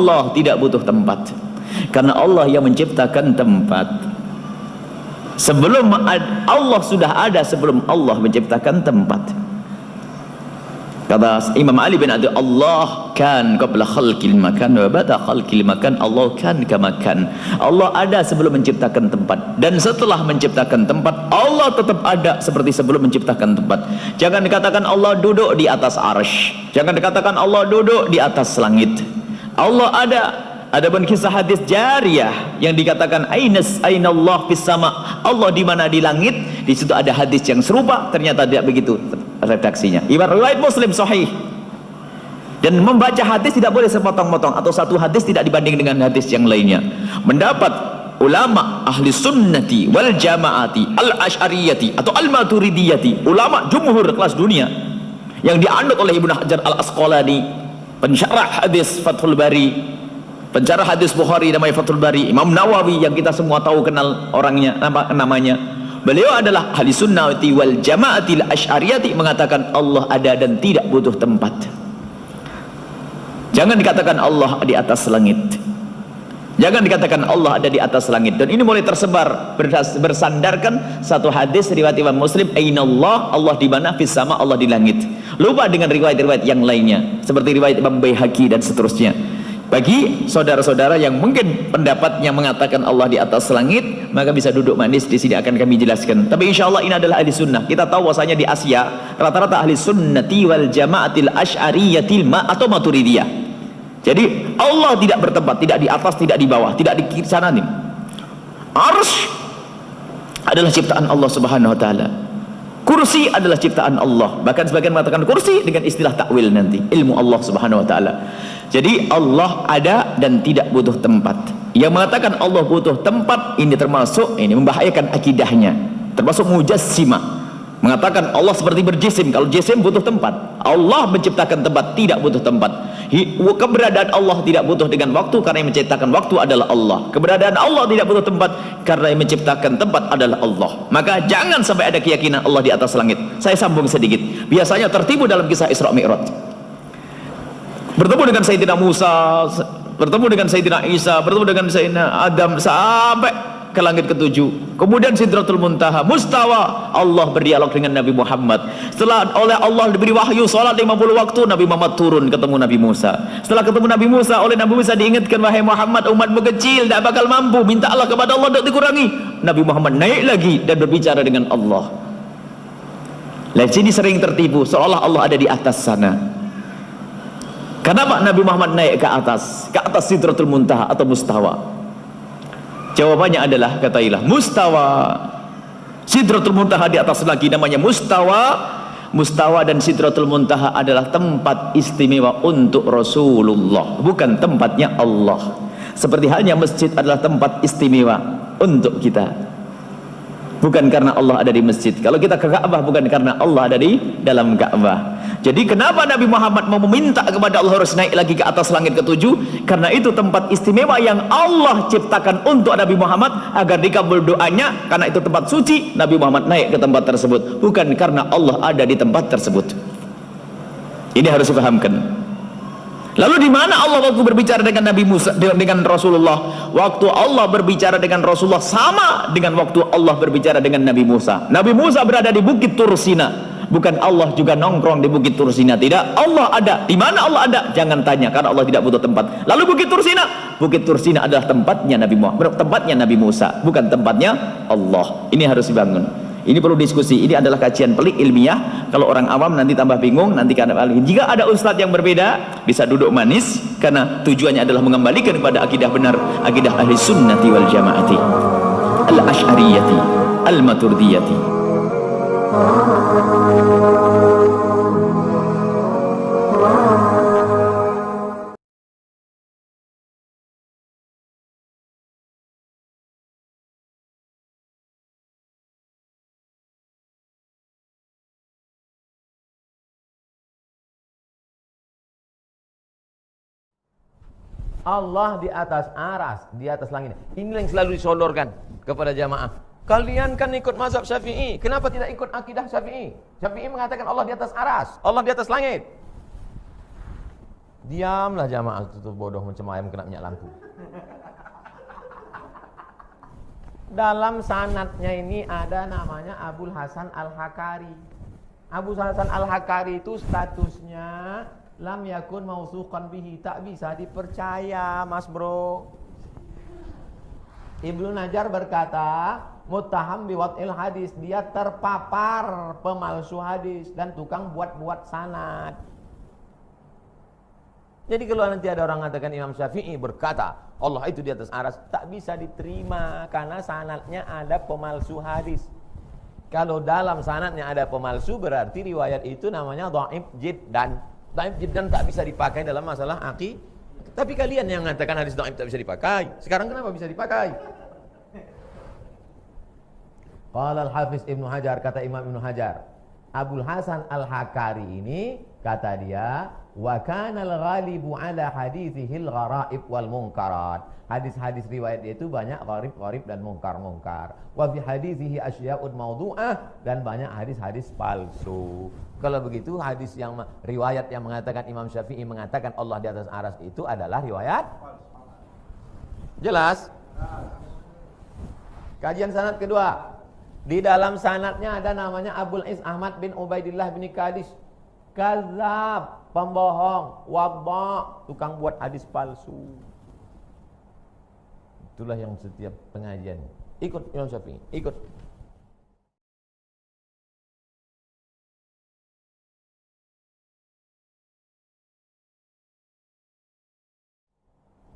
Allah tidak butuh tempat, karena Allah yang menciptakan tempat. Sebelum Allah sudah ada, sebelum Allah menciptakan tempat. Kata Imam Ali bin Abi Allah kan qabla khalqil makan wa ba'da khalqil makan Allah kan kama kan. Allah ada sebelum menciptakan tempat, dan setelah menciptakan tempat Allah tetap ada seperti sebelum menciptakan tempat. Jangan dikatakan Allah duduk di atas arsy, jangan dikatakan Allah duduk di atas langit. Allah ada. Adapun kisah hadis jariyah yang dikatakan ainallah fis sama, Allah di mana di langit, di situ ada hadis yang serupa, ternyata tidak begitu redaksinya. Ibarat riwayat Muslim sahih. Dan membaca hadis tidak boleh sepotong-potong, atau satu hadis tidak dibanding dengan hadis yang lainnya. Mendapat ulama ahli sunnati wal jamaati al asy'ariyati atau al maturidiyati, ulama jumhur kelas dunia yang dianut oleh Ibnu Hajar al Asqalani, pensyarah hadis Fathul Bari, pensyarah hadis Bukhari namanya Fathul Bari, Imam Nawawi yang kita semua tahu kenal orangnya, namanya. Beliau adalah ahli sunnati wal jamaatil asy'ariyati, mengatakan Allah ada dan tidak butuh tempat. Jangan dikatakan Allah di atas langit, jangan dikatakan Allah ada di atas langit. Dan ini mulai tersebar bersandarkan satu hadis riwayat Imam Muslim, ainallah, Allah di mana, fis sama, Allah di langit. Lupa dengan riwayat-riwayat yang lainnya seperti riwayat Imam Baihaqi dan seterusnya. Bagi saudara-saudara yang mungkin pendapatnya mengatakan Allah di atas langit, maka bisa duduk manis di sini, akan kami jelaskan. Tapi insya Allah ini adalah ahli sunnah. Kita tahu bahwasanya di Asia rata-rata ahli sunnati wal jamaatil asy'ariyatil atau maturidiyah. Jadi Allah tidak bertempat, tidak di atas, tidak di bawah, tidak di kiri sana nih. Arsy adalah ciptaan Allah Subhanahu wa taala. Kursi adalah ciptaan Allah. Bahkan sebagian mengatakan kursi dengan istilah takwil nanti, ilmu Allah Subhanahu wa taala. Jadi Allah ada dan tidak butuh tempat. Yang mengatakan Allah butuh tempat, ini termasuk, ini membahayakan akidahnya, termasuk mujassimah. Mengatakan Allah seperti berjisim, kalau jisim butuh tempat. Allah menciptakan tempat, tidak butuh tempat. Keberadaan Allah tidak butuh dengan waktu, karena yang menciptakan waktu adalah Allah. Keberadaan Allah tidak butuh tempat, karena yang menciptakan tempat adalah Allah. Maka jangan sampai ada keyakinan Allah di atas langit. Saya sambung sedikit. Biasanya tertipu dalam kisah Isra Mi'raj. Bertemu dengan Sayyidina Musa, bertemu dengan Sayyidina Isa, bertemu dengan Sayyidina Adam, sampai ke langit ketujuh. Kemudian Sidratul Muntaha, mustawa, Allah berdialog dengan Nabi Muhammad. Setelah oleh Allah diberi wahyu salat 50 waktu, Nabi Muhammad turun ketemu Nabi Musa. Setelah ketemu Nabi Musa, oleh Nabi Musa diingatkan, wahai Muhammad, umatmu kecil, tidak bakal mampu, minta Allah kepada Allah, tidak dikurangi. Nabi Muhammad naik lagi dan berbicara dengan Allah. Lihat sini sering tertipu, seolah Allah ada di atas sana. Kenapa Nabi Muhammad naik ke atas Sidratul Muntaha atau mustawa? Jawabannya adalah, katailah, mustawa, Sidratul Muntaha di atas lagi, namanya mustawa. Mustawa dan Sidratul Muntaha adalah tempat istimewa untuk Rasulullah, bukan tempatnya Allah. Seperti halnya masjid adalah tempat istimewa untuk kita, bukan karena Allah ada di masjid. Kalau kita ke Ka'bah, bukan karena Allah ada di dalam Ka'bah. Jadi kenapa Nabi Muhammad mau meminta kepada Allah harus naik lagi ke atas langit ketujuh? Karena itu tempat istimewa yang Allah ciptakan untuk Nabi Muhammad agar dikabul doanya. Karena itu tempat suci, Nabi Muhammad naik ke tempat tersebut, bukan karena Allah ada di tempat tersebut. Ini harus dipahamkan. Lalu di mana Allah waktu berbicara dengan Nabi Musa, dengan Rasulullah? Waktu Allah berbicara dengan Rasulullah sama dengan waktu Allah berbicara dengan Nabi Musa. Nabi Musa berada di Bukit Tursina. Bukan Allah juga nongkrong di Bukit Tursina, tidak. Allah ada. Di mana Allah ada? Jangan tanya, karena Allah tidak butuh tempat. Lalu Bukit Tursina adalah tempatnya Nabi Muhammad, tempatnya Nabi Musa, bukan tempatnya Allah. Ini harus dibangun. Ini perlu diskusi. Ini adalah kajian pelik ilmiah. Kalau orang awam nanti tambah bingung. Nanti karena jika ada ustadz yang berbeda, bisa duduk manis, karena tujuannya adalah mengembalikan kepada akidah benar, akidah ahli sunnati wal jamaati al asy'ariyati al maturidiyati. Allah di atas aras, di atas langit. Ini yang selalu disodorkan kepada jamaah. Kalian kan ikut mazhab Syafi'i, kenapa tidak ikut akidah Syafi'i? Syafi'i mengatakan Allah di atas aras, Allah di atas langit. Diamlah jamaah itu bodoh macam ayam kena minyak lampu. Dalam sanadnya ini ada namanya Abul Hasan Al-Hakari. Abu Hasan Al-Hakari itu statusnya lam yakun mausuqan bihi, tak bisa dipercaya, Mas Bro. Ibnu Najjar berkata, muttaham biwad'il hadis, dia terpapar pemalsu hadis dan tukang buat-buat sanad. Jadi kalau nanti ada orang mengatakan Imam Syafi'i berkata Allah itu di atas aras, tak bisa diterima karena sanadnya ada pemalsu hadis. Kalau dalam sanadnya ada pemalsu berarti riwayat itu namanya dhaif jiddan. Dhaif jiddan tak bisa dipakai dalam masalah aqidah. Tapi kalian yang mengatakan hadis dhaif tak bisa dipakai, sekarang kenapa bisa dipakai? Qala al-Hafiz Ibnu Hajar, kata Imam Ibnu Hajar, Abul Hasan Al-Hakari ini kata dia, wa kana al-ghalibu ala hadithihil gharaib wal munkarat. Hadis-hadis riwayat dia itu banyak gharib-gharib dan mungkar-mungkar. Wa fi hadithihi asya'ud mawdu'ah, dan banyak hadis-hadis palsu. Kalau begitu hadis yang riwayat yang mengatakan Imam Syafi'i mengatakan Allah di atas aras itu adalah riwayat jelas. Kajian sanad kedua. Di dalam sanadnya ada namanya Abul Is Ahmad bin Ubaidillah bin Qadis. Kazab, pembohong, wadha, tukang buat hadis palsu. Itulah yang setiap pengajian. Ikut Imam Syafi'i, ikut.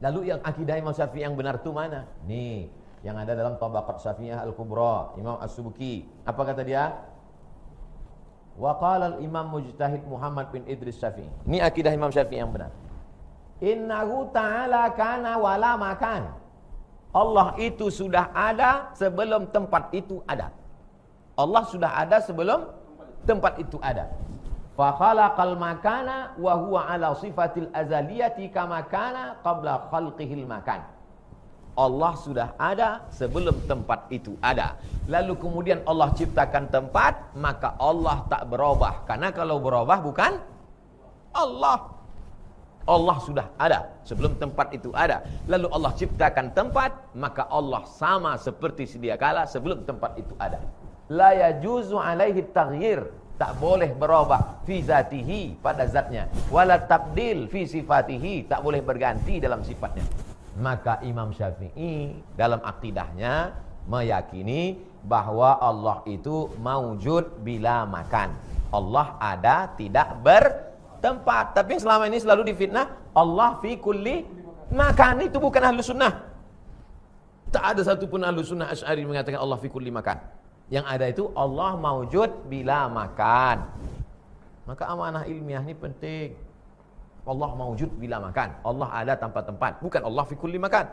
Lalu yang akidah Imam Syafi'i yang benar itu mana? Nih, yang ada dalam Tabaqat Syafi'iyah Al-Kubra, Imam As-Subki. Apa kata dia? Wa qala al-Imam Mujtahid Muhammad bin Idris Syafi'i. Ini akidah Imam Syafi'i yang benar. Innahu ta'ala kana wala makan. Allah itu sudah ada sebelum tempat itu ada. Allah sudah ada sebelum tempat itu ada. Fa khalaqal makana wa huwa ala sifatil azaliyati kama kana qabla khalqihil makan. Allah sudah ada sebelum tempat itu ada. Lalu kemudian Allah ciptakan tempat, maka Allah tak berubah. Karena kalau berubah bukan Allah. Allah sudah ada sebelum tempat itu ada. Lalu Allah ciptakan tempat, maka Allah sama seperti sedia kala sebelum tempat itu ada. La yajuzu alaihi taghyir, tak boleh berubah fi zatihi, pada zatnya, wala tabdil fi sifatihi, tak boleh berganti dalam sifatnya. Maka Imam Syafi'i dalam akidahnya meyakini bahwa Allah itu maujud bila makan. Allah ada tidak bertempat. Tapi selama ini selalu difitnah Allah fi kulli makan, itu bukan ahlu sunnah. Tak ada satupun ahlu sunnah Asy'ari mengatakan Allah fi kulli makan. Yang ada itu Allah maujud bila makan. Maka amanah ilmiah ini penting. Allah maujud bila makan. Allah ada tanpa tempat, bukan Allah fi kulli makan.